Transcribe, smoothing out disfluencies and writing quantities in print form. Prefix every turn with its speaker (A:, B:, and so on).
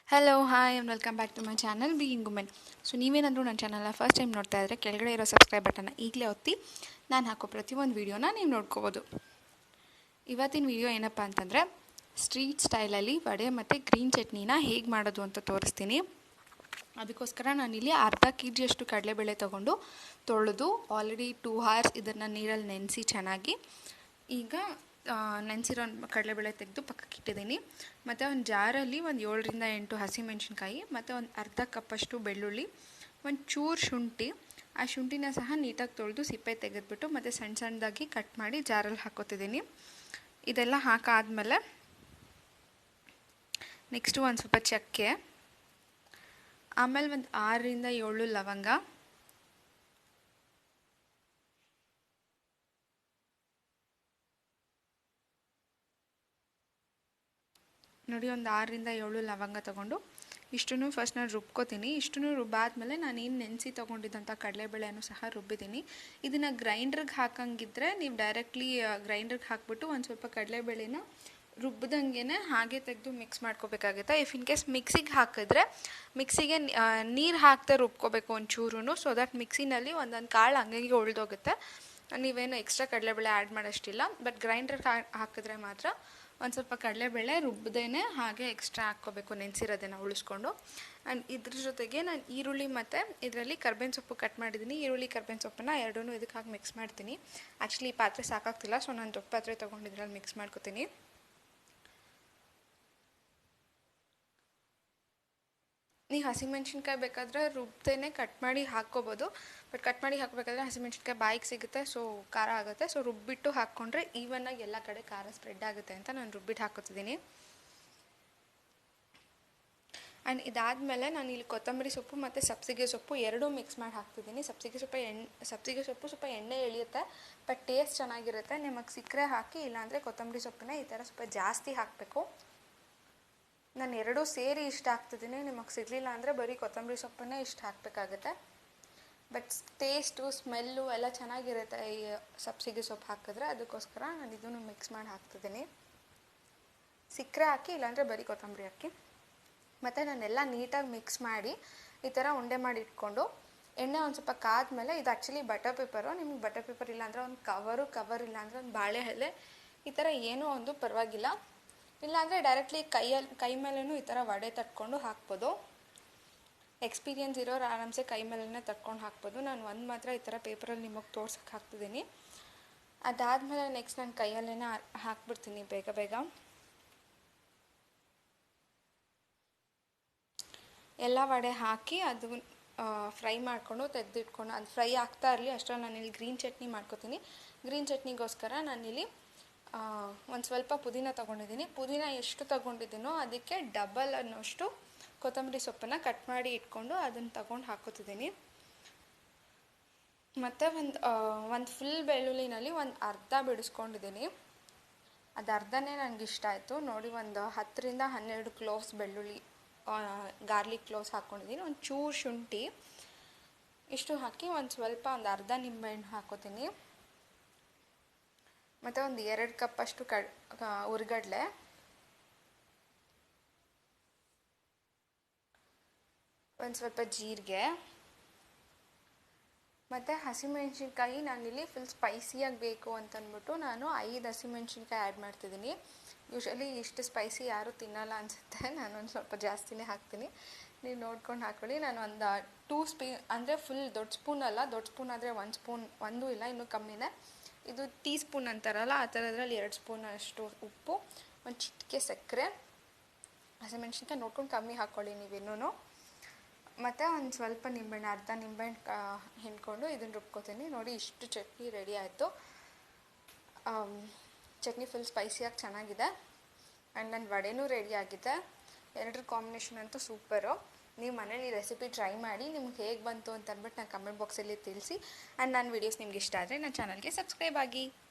A: Hello hi and welcome back to my channel being women. So ನೀವೇನಾದರೂ ನನ್ನ ಚಾನಲ್ನ first time ನೋಡ್ತಾ ಇದ್ದರೆ ಕೆಳಗಡೆ ಇರೋ ಸಬ್ಸ್ಕ್ರೈಬ್ ಬಟನ್ನ ಈಗಲೇ ಒತ್ತಿ ನಾನು ಹಾಕೋ ಪ್ರತಿಯೊಂದು ವೀಡಿಯೋನ ನೀವು ನೋಡ್ಕೋಬೋದು. ಇವತ್ತಿನ ವೀಡಿಯೋ ಏನಪ್ಪ ಅಂತಂದರೆ ಸ್ಟ್ರೀಟ್ ಸ್ಟೈಲಲ್ಲಿ ವಡೆ ಮತ್ತು ಗ್ರೀನ್ ಚಟ್ನಿನ ಹೇಗೆ ಮಾಡೋದು ಅಂತ ತೋರಿಸ್ತೀನಿ. ಅದಕ್ಕೋಸ್ಕರ ನಾನಿಲ್ಲಿ ಅರ್ಧ kg ಕಡಲೆಬೇಳೆ ತೊಗೊಂಡು ತೊಳೆದು ಆಲ್ರೆಡಿ 2 hours ಇದನ್ನು ನೀರಲ್ಲಿ ನೆನೆಸಿ ಚೆನ್ನಾಗಿ ಈಗ ನೆನೆಸಿರೋ ಕಡಲೆಬೇಳೆ ತೆಗೆದು ಪಕ್ಕಕ್ಕೆ ಇಟ್ಟಿದ್ದೀನಿ. ಮತ್ತು ಒಂದು ಜಾರಲ್ಲಿ ಒಂದು 7ರಿಂದ 8 ಹಸಿಮೆಣ್ಸಿನ್ಕಾಯಿ ಮತ್ತು ಒಂದು ಅರ್ಧ ಕಪ್ಪಷ್ಟು ಬೆಳ್ಳುಳ್ಳಿ, ಒಂದು ಚೂರು ಶುಂಠಿ, ಆ ಶುಂಠಿನ ಸಹ ನೀಟಾಗಿ ತೊಳೆದು ಸಿಪ್ಪೆ ತೆಗೆದುಬಿಟ್ಟು ಮತ್ತು ಸಣ್ಣ ಸಣ್ಣದಾಗಿ ಕಟ್ ಮಾಡಿ ಜಾರಲ್ಲಿ ಹಾಕೋತಿದ್ದೀನಿ. ಇದೆಲ್ಲ ಹಾಕಾದ್ಮೇಲೆ ನೆಕ್ಸ್ಟು ಒಂದು ಸ್ವಲ್ಪ ಚಕ್ಕೆ, ಆಮೇಲೆ ಒಂದು 6ರಿಂದ 7 ಲವಂಗ, ನೋಡಿ ಒಂದು 6ರಿಂದ 7 ಲವಂಗ ತೊಗೊಂಡು ಇಷ್ಟನ್ನು ಫಸ್ಟ್ ನಾನು ರುಬ್ಕೋತೀನಿ. ಇಷ್ಟನ್ನು ರುಬ್ಬಾದ್ಮೇಲೆ ನಾನು ಏನು ನೆನೆಸಿ ತೊಗೊಂಡಿದ್ದಂಥ ಕಡಲೆಬೇಳೆಯನ್ನು ಸಹ ರುಬ್ಬಿದ್ದೀನಿ. ಇದನ್ನು ಗ್ರೈಂಡ್ರಿಗೆ ಹಾಕಂಗಿದ್ರೆ ನೀವು ಡೈರೆಕ್ಟ್ಲಿ ಗ್ರೈಂಡ್ರಿಗೆ ಹಾಕ್ಬಿಟ್ಟು ಒಂದು ಸ್ವಲ್ಪ ಕಡಲೆಬೇಳೆನ ರುಬ್ಬಿದಂಗೆ ಹಾಗೆ ತೆಗೆದು ಮಿಕ್ಸ್ ಮಾಡ್ಕೋಬೇಕಾಗುತ್ತೆ. ಇಫ್ ಇನ್ ಕೇಸ್ ಮಿಕ್ಸಿಗೆ ಹಾಕಿದ್ರೆ ಮಿಕ್ಸಿಗೆ ನೀರು ಹಾಕ್ತಾ ರುಬ್ಕೋಬೇಕು ಒಂಚೂರು, ಸೊ ದಟ್ ಮಿಕ್ಸಿನಲ್ಲಿ ಒಂದೊಂದು ಕಾಳು ಹಂಗಾಗಿ ಉಳಿದೋಗುತ್ತೆ. ನೀವೇನು ಎಕ್ಸ್ಟ್ರಾ ಕಡಲೆಬೇಳೆ ಆ್ಯಡ್ ಮಾಡೋಷ್ಟಿಲ್ಲ. ಬಟ್ ಗ್ರೈಂಡ್ರಿಗೆ ಹಾಕಿದ್ರೆ ಮಾತ್ರ ಒಂದು ಸ್ವಲ್ಪ ಕಡಲೆಬೇಳೆ ರುಬ್ಬದೇನೆ ಹಾಗೆ ಎಕ್ಸ್ಟ್ರಾ ಹಾಕ್ಕೋಬೇಕು, ನೆನೆಸಿರೋದನ್ನು ಉಳಿಸ್ಕೊಂಡು. ಆ್ಯಂಡ್ ಇದ್ರ ಜೊತೆಗೆ ನಾನು ಈರುಳ್ಳಿ ಮತ್ತು ಇದರಲ್ಲಿ ಕರ್ಬೇವಿನ ಸೊಪ್ಪು ಕಟ್ ಮಾಡಿದ್ದೀನಿ. ಈರುಳ್ಳಿ ಕರ್ಬೇವಿನ ಸೊಪ್ಪನ್ನು ಎರಡೂ ಇದಕ್ಕೆ ಹಾಕಿ ಮಿಕ್ಸ್ ಮಾಡ್ತೀನಿ. ಆ್ಯಕ್ಚುಲಿ ಈ ಪಾತ್ರೆ ಸಾಕಾಗ್ತಿಲ್ಲ, ಸೊ ನಾನು ದೊಡ್ಡ ಪಾತ್ರೆ ತೊಗೊಂಡಿದ್ರಲ್ಲಿ ಮಿಕ್ಸ್ ಮಾಡ್ಕೊತೀನಿ. ನೀವು ಹಸಿಮೆಣ್ಸಿನ್ಕಾಯಿ ಬೇಕಾದರೆ ರುಬ್ದೇನೆ ಕಟ್ ಮಾಡಿ ಹಾಕ್ಕೋಬೋದು. ಬಟ್ ಕಟ್ ಮಾಡಿ ಹಾಕಬೇಕಾದ್ರೆ ಹಸಿಮೆಣ್ಸಿನ್ಕಾಯಿ ಬಾಯಿಗೆ ಸಿಗುತ್ತೆ, ಸೊ ಖಾರ ಆಗುತ್ತೆ. ಸೊ ರುಬ್ಬಿಟ್ಟು ಹಾಕ್ಕೊಂಡ್ರೆ ಈವನ್ನಾಗಿ ಎಲ್ಲ ಕಡೆ ಖಾರ ಸ್ಪ್ರೆಡ್ ಆಗುತ್ತೆ ಅಂತ ನಾನು ರುಬ್ಬಿಟ್ಟು ಹಾಕೋತಿದ್ದೀನಿ. ಆ್ಯಂಡ್ ಇದಾದಮೇಲೆ ನಾನು ಇಲ್ಲಿ ಕೊತ್ತಂಬರಿ ಸೊಪ್ಪು ಮತ್ತು ಸಬ್ಸಿಗೆ ಸೊಪ್ಪು ಎರಡೂ ಮಿಕ್ಸ್ ಮಾಡಿ ಹಾಕ್ತಿದ್ದೀನಿ. ಸಬ್ಸಿಗೆ ಸೊಪ್ಪು ಸ್ವಲ್ಪ ಎಣ್ಣೆ ಎಳೆಯುತ್ತೆ, ಬಟ್ ಟೇಸ್ಟ್ ಚೆನ್ನಾಗಿರುತ್ತೆ. ನಿಮಗೆ ಸಿಕ್ಕರೆ ಹಾಕಿ, ಇಲ್ಲಾಂದರೆ ಕೊತ್ತಂಬರಿ ಸೊಪ್ಪನ್ನ ಈ ಥರ ಸ್ವಲ್ಪ ಜಾಸ್ತಿ ಹಾಕಬೇಕು. ನಾನು ಎರಡೂ ಸೇರಿ ಇಷ್ಟ ಹಾಕ್ತಿದ್ದೀನಿ. ನಿಮಗೆ ಸಿಗಲಿಲ್ಲ ಅಂದರೆ ಬರೀ ಕೊತ್ತಂಬರಿ ಸೊಪ್ಪನ್ನೇ ಇಷ್ಟ ಹಾಕಬೇಕಾಗತ್ತೆ. ಬಟ್ ಟೇಸ್ಟು ಸ್ಮೆಲ್ಲು ಎಲ್ಲ ಚೆನ್ನಾಗಿರುತ್ತೆ ಈ ಸಬ್ಸಿಗೆ ಸೊಪ್ಪು ಹಾಕಿದ್ರೆ. ಅದಕ್ಕೋಸ್ಕರ ನಾನು ಇದನ್ನು ಮಿಕ್ಸ್ ಮಾಡಿ ಹಾಕ್ತಿದ್ದೀನಿ. ಸಿಕ್ಕರೆ ಹಾಕಿ, ಇಲ್ಲಾಂದರೆ ಬರೀ ಕೊತ್ತಂಬರಿ ಹಾಕಿ. ಮತ್ತು ನಾನೆಲ್ಲ ನೀಟಾಗಿ ಮಿಕ್ಸ್ ಮಾಡಿ ಈ ಥರ ಉಂಡೆ ಮಾಡಿ ಇಟ್ಕೊಂಡು ಎಣ್ಣೆ ಒಂದು ಸ್ವಲ್ಪ ಕಾದ್ಮೇಲೆ, ಇದು ಆ್ಯಕ್ಚುಲಿ ಬಟರ್ ಪೇಪರು. ನಿಮ್ಗೆ ಬಟರ್ ಪೇಪರ್ ಇಲ್ಲಾಂದರೆ ಒಂದು ಕವರ್ ಇಲ್ಲಾಂದರೆ ಒಂದು ಬಾಳೆ ಎಲೆ, ಈ ಥರ ಏನೋ ಒಂದು ಪರವಾಗಿಲ್ಲ. ಇಲ್ಲಾಂದರೆ ಡೈರೆಕ್ಟ್ಲಿ ಕೈ ಮೇಲೂ ಈ ಥರ ವಡೆ ತಟ್ಕೊಂಡು ಹಾಕ್ಬೋದು. ಎಕ್ಸ್ಪೀರಿಯನ್ಸ್ ಇರೋರು ಆರಾಮ್ಸೆ ಕೈ ಮೇಲೇ ತಟ್ಕೊಂಡು ಹಾಕ್ಬೋದು. ನಾನು ಒಂದು ಮಾತ್ರ ಈ ಥರ ಪೇಪರಲ್ಲಿ ನಿಮಗೆ ತೋರ್ಸೋಕ್ಕೆ ಹಾಕ್ತಿದ್ದೀನಿ. ಅದಾದಮೇಲೆ ನೆಕ್ಸ್ಟ್ ನಾನು ಕೈಯಲ್ಲೇ ಹಾಕ್ಬಿಡ್ತೀನಿ ಬೇಗ. ಎಲ್ಲ ವಡೆ ಹಾಕಿ ಅದು ಫ್ರೈ ಮಾಡಿಕೊಂಡು ತೆಗೆದಿಟ್ಕೊಂಡು, ಅದು ಫ್ರೈ ಆಗ್ತಾ ಇರಲಿ ಅಷ್ಟರಲ್ಲಿ ನಾನಿಲ್ಲಿ ಗ್ರೀನ್ ಚಟ್ನಿ ಮಾಡ್ಕೋತೀನಿ. ಗ್ರೀನ್ ಚಟ್ನಿಗೋಸ್ಕರ ನಾನಿಲ್ಲಿ ಒಂದು ಸ್ವಲ್ಪ ಪುದೀನ ತೊಗೊಂಡಿದ್ದೀನಿ. ಪುದೀನ ಎಷ್ಟು ತೊಗೊಂಡಿದ್ದೀನೋ ಅದಕ್ಕೆ ಡಬಲ್ ಅನ್ನೋಷ್ಟು ಕೊತ್ತಂಬರಿ ಸೊಪ್ಪನ್ನು ಕಟ್ ಮಾಡಿ ಇಟ್ಕೊಂಡು ಅದನ್ನು ತಗೊಂಡು ಹಾಕೋತಿದ್ದೀನಿ. ಮತ್ತು ಒಂದು ಫುಲ್ ಬೆಳ್ಳುಳ್ಳಿನಲ್ಲಿ ಒಂದು ಅರ್ಧ ಬಿಡಿಸ್ಕೊಂಡಿದ್ದೀನಿ. ಅದು ಅರ್ಧನೇ ನನಗೆ ಇಷ್ಟ ಆಯಿತು. ನೋಡಿ, ಒಂದು 10ರಿಂದ 12 ಕ್ಲೋವ್ಸ್ ಬೆಳ್ಳುಳ್ಳಿ, ಗಾರ್ಲಿಕ್ ಕ್ಲೋವ್ಸ್ ಹಾಕ್ಕೊಂಡಿದ್ದೀನಿ. ಒಂದು ಚೂರು ಶುಂಠಿ, ಇಷ್ಟು ಹಾಕಿ ಒಂದು ಅರ್ಧ ನಿಂಬೆಹಣ್ಣು ಹಾಕೋತೀನಿ. ಮತ್ತು ಒಂದು 2 ಕಪ್ಪಷ್ಟು ಹುರ್ಗಡ್ಲೆ, ಒಂದು ಸ್ವಲ್ಪ ಜೀರಿಗೆ ಮತ್ತು ಹಸಿಮೆಣ್ಸಿನ್ಕಾಯಿ. ನಾನಿಲ್ಲಿ ಫುಲ್ ಸ್ಪೈಸಿಯಾಗಿ ಬೇಕು ಅಂತಂದ್ಬಿಟ್ಟು ನಾನು 5 ಹಸಿಮೆಣ್ಸಿನ್ಕಾಯಿ ಆ್ಯಡ್ ಮಾಡ್ತಿದ್ದೀನಿ. ಯೂಶ್ವಲಿ ಇಷ್ಟು ಸ್ಪೈಸಿ ಯಾರೂ ತಿನ್ನಲ್ಲ ಅನಿಸುತ್ತೆ, ನಾನೊಂದು ಸ್ವಲ್ಪ ಜಾಸ್ತಿನೇ ಹಾಕ್ತೀನಿ. ನೀವು ನೋಡ್ಕೊಂಡು ಹಾಕ್ಕೊಳ್ಳಿ. ನಾನು ಒಂದು 2 ಸ್ಪೂನ್, ಅಂದರೆ ಫುಲ್ ದೊಡ್ಡ ಸ್ಪೂನ್ ಅಲ್ಲ, ದೊಡ್ಡ ಸ್ಪೂನ್ ಆದರೆ 1 ಸ್ಪೂನ್, ಒಂದೂ ಇಲ್ಲ, ಇನ್ನೂ ಕಮ್ಮಿನೇ. ಇದು ಟೀ ಸ್ಪೂನ್ ಅಂತಾರಲ್ಲ ಆ ಥರದ್ರಲ್ಲಿ 2 ಸ್ಪೂನ್ ಅಷ್ಟು ಉಪ್ಪು, ಒಂದು ಚಿಟಿಕೆ ಸಕ್ಕರೆ, ಹಸಿಮೆಣ್ಸಿನ್ಕಾಯಿ ನೋಡ್ಕೊಂಡು ಕಮ್ಮಿ ಹಾಕ್ಕೊಳ್ಳಿ ನೀವಿನ್ನೂ. ಮತ್ತು ಒಂದು ಸ್ವಲ್ಪ ನಿಂಬೆಹಣ್ಣು, ಅರ್ಧ ನಿಂಬೆಹಣ್ಣು ಹಿಂಡ್ಕೊಂಡು ಇದನ್ನು ರುಬ್ಕೋತೀನಿ. ನೋಡಿ, ಇಷ್ಟು ಚಟ್ನಿ ರೆಡಿ ಆಯಿತು. ಚಟ್ನಿ ಫುಲ್ ಸ್ಪೈಸಿಯಾಗಿ ಚೆನ್ನಾಗಿದೆ. ಆ್ಯಂಡ್ ನನ್ನ ವಡೆನೂ ರೆಡಿ ಆಗಿದೆ. ಎರಡರ ಕಾಂಬಿನೇಷನ್ ಅಂತೂ ಸೂಪರು. ನೀವು ಮನೇಲಿ ಈ ರೆಸಿಪಿ ಟ್ರೈ ಮಾಡಿ, ನಿಮ್ಗೆ ಹೇಗೆ ಬಂತು ಅಂತ ಅಂದ್ಬಿಟ್ಟು ನಾನು ಕಮೆಂಟ್ ಬಾಕ್ಸಲ್ಲಿ ತಿಳಿಸಿ. ಆ್ಯಂಡ್ ನನ್ನ ವೀಡಿಯೋಸ್ ನಿಮ್ಗೆ ಇಷ್ಟ ಆದರೆ ನನ್ನ ಚಾನಲ್ಗೆ ಸಬ್ಸ್ಕ್ರೈಬ್ ಆಗಿ.